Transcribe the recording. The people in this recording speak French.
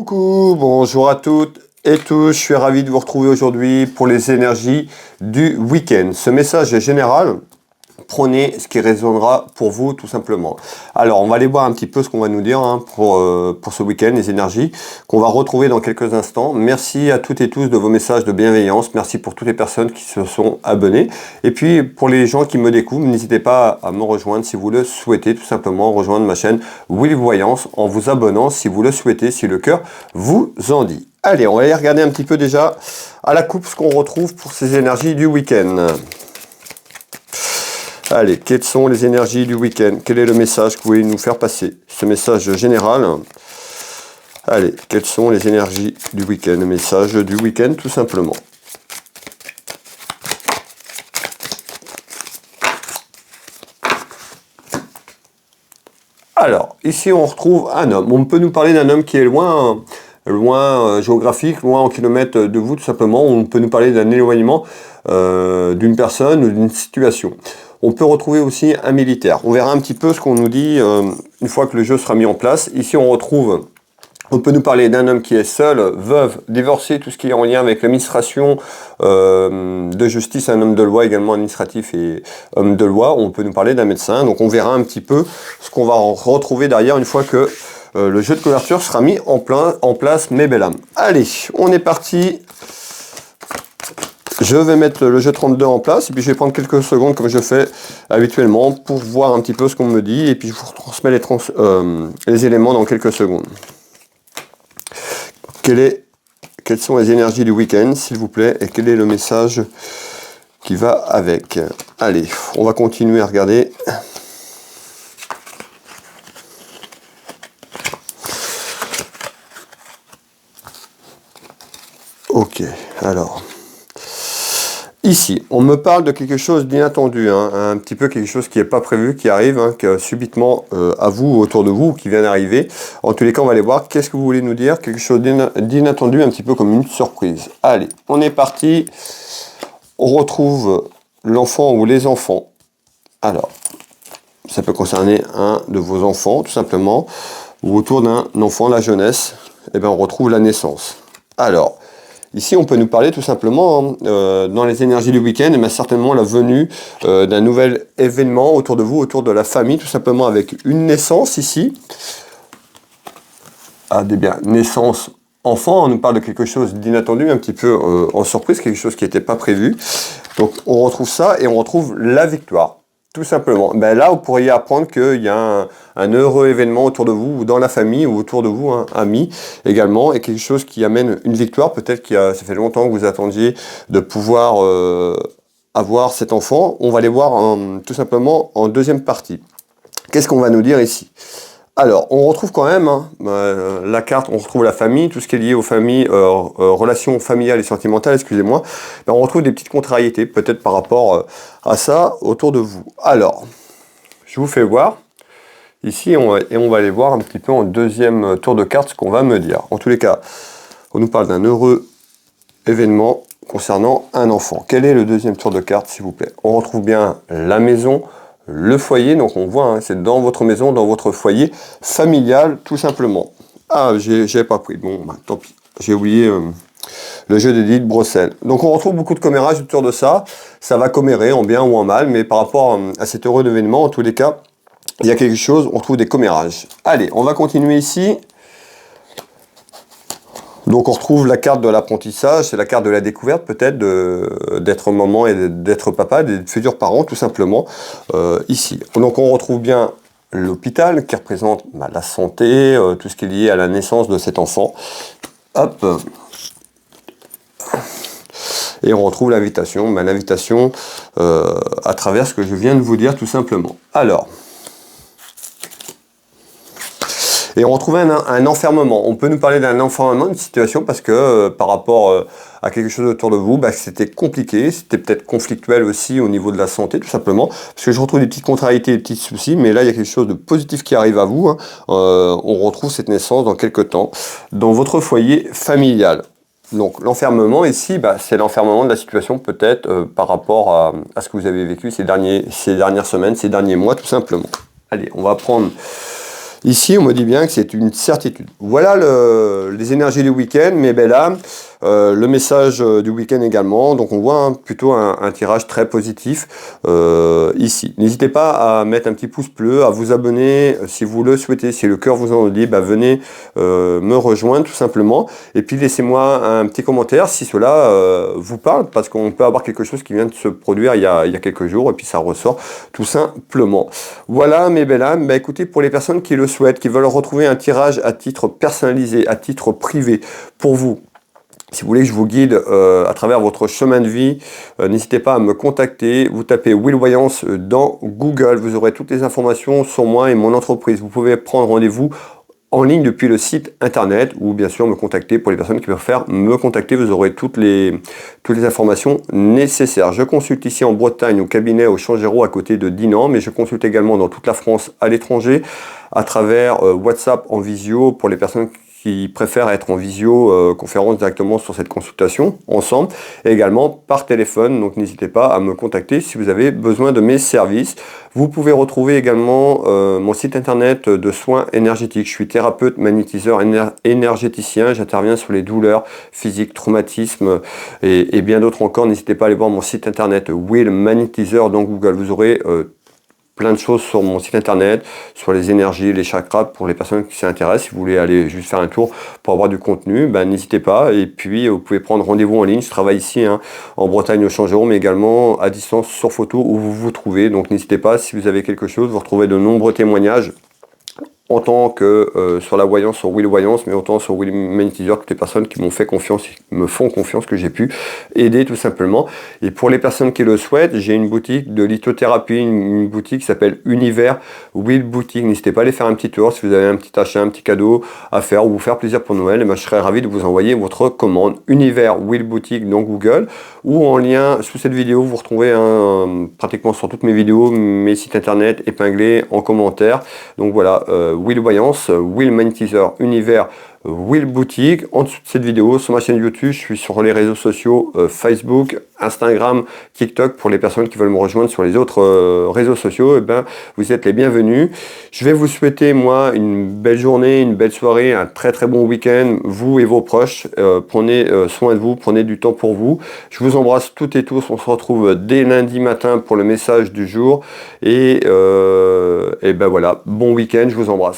Coucou, bonjour à toutes et tous, je suis ravi de vous retrouver aujourd'hui pour les énergies du week-end. Ce message est général, prenez ce qui résonnera pour vous tout simplement. Alors on va aller voir un petit peu ce qu'on va nous dire pour ce week-end, les énergies qu'on va retrouver dans quelques instants. Merci à toutes et tous de vos messages de bienveillance, merci pour toutes les personnes qui se sont abonnées. Et puis pour les gens qui me découvrent, n'hésitez pas à me rejoindre si vous le souhaitez, tout simplement rejoindre ma chaîne Will Voyance en vous abonnant si vous le souhaitez, si le cœur vous en dit. Allez, on va aller regarder un petit peu déjà à la coupe ce qu'on retrouve pour ces énergies du week-end. Allez, quelles sont les énergies du week-end? Quel est le message que vous voulez nous faire passer? Ce message général. Allez, quelles sont les énergies du week-end? Le message du week-end, tout simplement. Alors, ici on retrouve un homme. On peut nous parler d'un homme qui est loin géographique, loin en kilomètres de vous, tout simplement. On peut nous parler d'un éloignement d'une personne ou d'une situation. On peut retrouver aussi un militaire. On verra un petit peu ce qu'on nous dit une fois que le jeu sera mis en place. Ici, on peut nous parler d'un homme qui est seul, veuve, divorcé, tout ce qui est en lien avec l'administration de justice, un homme de loi également administratif et homme de loi. On peut nous parler d'un médecin. Donc on verra un petit peu ce qu'on va retrouver derrière une fois que le jeu de couverture sera mis en place, mes belles âmes. Allez, on est parti. Je vais mettre le jeu 32 en place et puis je vais prendre quelques secondes comme je fais habituellement pour voir un petit peu ce qu'on me dit et puis je vous transmets les éléments dans quelques secondes. Quelles sont les énergies du week-end, s'il vous plaît, et quel est le message qui va avec? Allez, on va continuer à regarder. Ok, alors... Ici, on me parle de quelque chose d'inattendu, un petit peu quelque chose qui n'est pas prévu, qui arrive, que subitement à vous, autour de vous, qui vient d'arriver. En tous les cas, on va aller voir qu'est-ce que vous voulez nous dire, quelque chose d'inattendu, un petit peu comme une surprise. Allez, on est parti. On retrouve l'enfant ou les enfants. Alors, ça peut concerner un de vos enfants, tout simplement, ou autour d'un enfant, la jeunesse, et bien on retrouve la naissance. Alors, ici, on peut nous parler tout simplement, dans les énergies du week-end, mais certainement la venue d'un nouvel événement autour de vous, autour de la famille, tout simplement avec une naissance ici. Ah, bien, naissance enfant, on nous parle de quelque chose d'inattendu, un petit peu en surprise, quelque chose qui n'était pas prévu. Donc, on retrouve ça et on retrouve la victoire. Tout simplement. Ben là, vous pourriez apprendre qu'il y a un heureux événement autour de vous, ou dans la famille, ou autour de vous, amis également, et quelque chose qui amène une victoire. Peut-être ça fait longtemps que vous attendiez de pouvoir avoir cet enfant. On va les voir tout simplement en deuxième partie. Qu'est-ce qu'on va nous dire ici? Alors, on retrouve quand même la carte, on retrouve la famille, tout ce qui est lié aux familles, relations familiales et sentimentales, excusez-moi. Ben, on retrouve des petites contrariétés, peut-être par rapport à ça, autour de vous. Alors, je vous fais voir, ici, et on va aller voir un petit peu en deuxième tour de carte ce qu'on va me dire. En tous les cas, on nous parle d'un heureux événement concernant un enfant. Quel est le deuxième tour de carte, s'il vous plaît? On retrouve bien la maison, le foyer, donc on voit, c'est dans votre maison, dans votre foyer familial, tout simplement. Ah, j'ai pas pris, bon, bah, tant pis, j'ai oublié le jeu des dés de Bruxelles. Donc on retrouve beaucoup de commérages autour de ça, ça va commérer en bien ou en mal, mais par rapport à cet heureux événement, en tous les cas, il y a quelque chose, on trouve des commérages. Allez, on va continuer ici. Donc on retrouve la carte de l'apprentissage, c'est la carte de la découverte peut-être d'être maman et d'être papa, des futurs parents tout simplement, ici. Donc on retrouve bien l'hôpital qui représente la santé, tout ce qui est lié à la naissance de cet enfant. Hop. Et on retrouve l'invitation, l'invitation à travers ce que je viens de vous dire tout simplement. Alors... Et on retrouve un enfermement. On peut nous parler d'un enfermement, d'une situation, parce que par rapport à quelque chose autour de vous, c'était compliqué, c'était peut-être conflictuel aussi au niveau de la santé, tout simplement. Parce que je retrouve des petites contrariétés, des petits soucis, mais là, il y a quelque chose de positif qui arrive à vous. On retrouve cette naissance dans quelques temps dans votre foyer familial. Donc l'enfermement ici, c'est l'enfermement de la situation peut-être par rapport à ce que vous avez vécu ces dernières semaines, ces derniers mois, tout simplement. Allez, on va prendre Ici, on me dit bien que c'est une certitude. Voilà les énergies du week-end, mes belles âmes. Le message du week-end également. Donc on voit plutôt un tirage très positif ici. N'hésitez pas à mettre un petit pouce bleu, à vous abonner si vous le souhaitez, si le cœur vous en dit, venez me rejoindre tout simplement. Et puis laissez-moi un petit commentaire si cela vous parle, parce qu'on peut avoir quelque chose qui vient de se produire il y a quelques jours et puis ça ressort tout simplement. Voilà mes belles âmes. Écoutez, pour les personnes qui le souhaitent, qui veulent retrouver un tirage à titre personnalisé, à titre privé pour vous, si vous voulez que je vous guide à travers votre chemin de vie, n'hésitez pas à me contacter. Vous tapez Will Voyance dans Google. Vous aurez toutes les informations sur moi et mon entreprise. Vous pouvez prendre rendez-vous en ligne depuis le site internet ou bien sûr me contacter pour les personnes qui préfèrent me contacter. Vous aurez toutes les informations nécessaires. Je consulte ici en Bretagne au cabinet au Changero à côté de Dinan, mais je consulte également dans toute la France à l'étranger à travers WhatsApp en visio pour les personnes qui préfèrent être en visio conférence directement sur cette consultation ensemble, et également par téléphone. Donc n'hésitez pas à me contacter si vous avez besoin de mes services. Vous pouvez retrouver également mon site internet de soins énergétiques. Je suis thérapeute, magnétiseur, énergéticien. J'interviens sur les douleurs physiques, traumatismes et bien d'autres encore. N'hésitez pas à aller voir mon site internet Will Magnétiseur dans Google. Vous aurez plein de choses sur mon site internet, sur les énergies, les chakras, pour les personnes qui s'y intéressent. Si vous voulez aller juste faire un tour pour avoir du contenu, n'hésitez pas. Et puis, vous pouvez prendre rendez-vous en ligne. Je travaille ici en Bretagne au Changero, mais également à distance sur photo où vous vous trouvez. Donc, n'hésitez pas, si vous avez quelque chose, vous retrouvez de nombreux témoignages autant que sur la voyance, sur Will Voyance, mais autant sur Will Magnétiseur, toutes les personnes qui m'ont fait confiance, me font confiance, que j'ai pu aider tout simplement. Et pour les personnes qui le souhaitent, j'ai une boutique de lithothérapie, une boutique qui s'appelle Univers Will Boutique. N'hésitez pas à aller faire un petit tour si vous avez un petit achat, un petit cadeau à faire ou vous faire plaisir pour Noël. Et je serais ravi de vous envoyer votre commande. Univers Will Boutique dans Google ou en lien sous cette vidéo, vous retrouvez pratiquement sur toutes mes vidéos, mes sites internet épinglés en commentaire. Donc voilà, Will Voyance, Will Magnétiseur, Univers, Will Boutique. En dessous de cette vidéo, sur ma chaîne YouTube, je suis sur les réseaux sociaux Facebook, Instagram, TikTok. Pour les personnes qui veulent me rejoindre sur les autres réseaux sociaux, vous êtes les bienvenus. Je vais vous souhaiter, moi, une belle journée, une belle soirée, un très très bon week-end, vous et vos proches. Prenez soin de vous, prenez du temps pour vous. Je vous embrasse toutes et tous. On se retrouve dès lundi matin pour le message du jour. Et voilà, bon week-end, je vous embrasse.